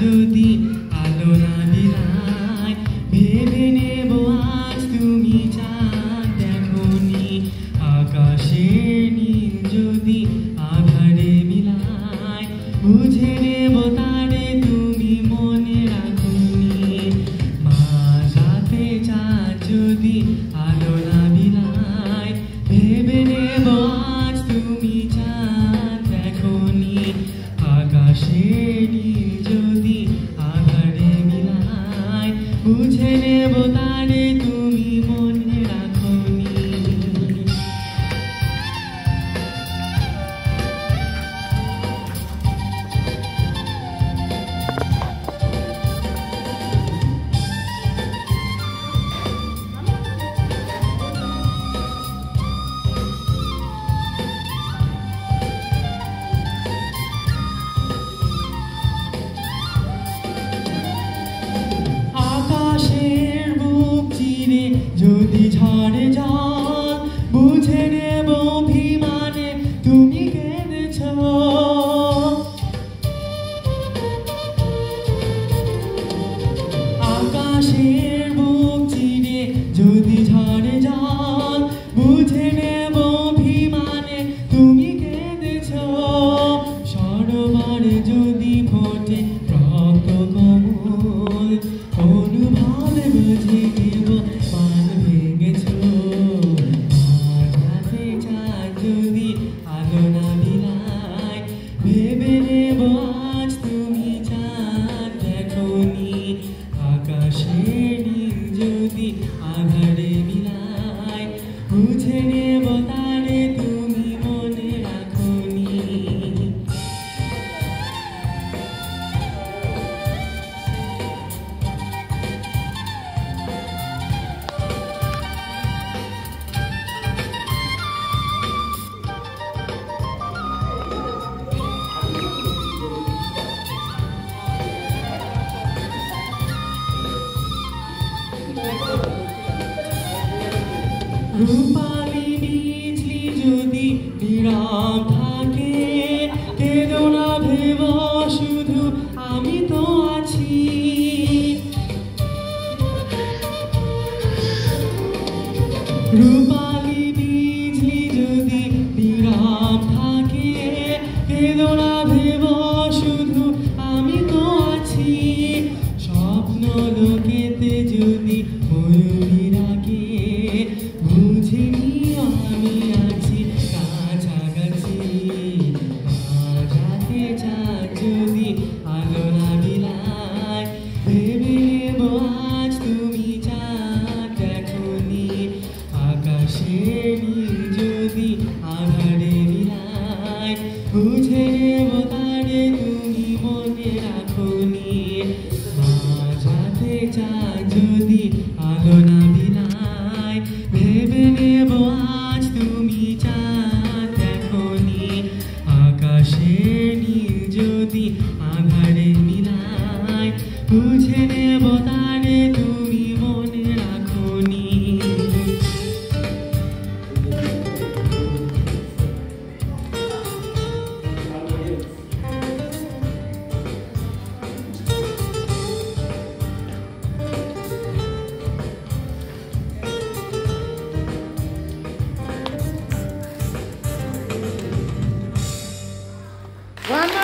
যদি আলো না বিলায় ভেবে নেব আজ তুমি চাঁদ দেখোনি আকাশের নীল যদি আধারে মিলায় বুঝে নেব তারে তুমি মনে রাখোনি মাঝরাতে চাঁদ যদি আলো না বিলায় ভেবে নেব আজ তুমি চাঁদ দেখোনি আকাশের নীল যদি আধারে মিলায় বুঝে নেব তারে তুমি মনে রাখোনি আকাশের বুক চিরে যদি ঝড়ে জল বুঝে নেব অভিমানে তুমি কেঁদেছ আকাশের বুক চিরে যদি ঝড়ে জল বুঝে নেব অভিমানে তুমি কেঁদেছ সরোবরে যদি ফোটে রক্ত কমল অনুভবে বুঝে নেব মান ভেঙেছ মাঝরাতে চাঁদ যদি আলো না বিলায় ভেবে নেব আজ তুমি চাঁদ দেখোনি আকাশের নীল যদি আধারে মিলায় বুঝে নেব তারে তুমি মনে রাখোনি রূপালী বিজলি যদি নীরব থাকে কেঁদো না ভেব শুধু আমি তো আছি রূপালী বিজলি যদি নীরব থাকে কেঁদো না ভেব শুধু আমি তো আছি স্বপ্ন লোকেতে যদি ময়ূরী ডাকে বুঝিনি আমি আছি কাছাকাছি মাঝরাতে চাঁদ যদি আলো না বিলায় ভেবে নেব আজ তুমি চাঁদ দেখোনি আকাশের নীল যদি আধারে মিলায় বুঝে নেব তারে তুমি মনে রাখোনি মাঝরাতে চাঁদ যদি আলো না বিলায় ভেবে নেব আজ তুমি চাঁদ দেখোনি আকাশের নীল যদি আধারে মিলায় বুঝে নেব তারে তুমি মনে রাখোনি One more.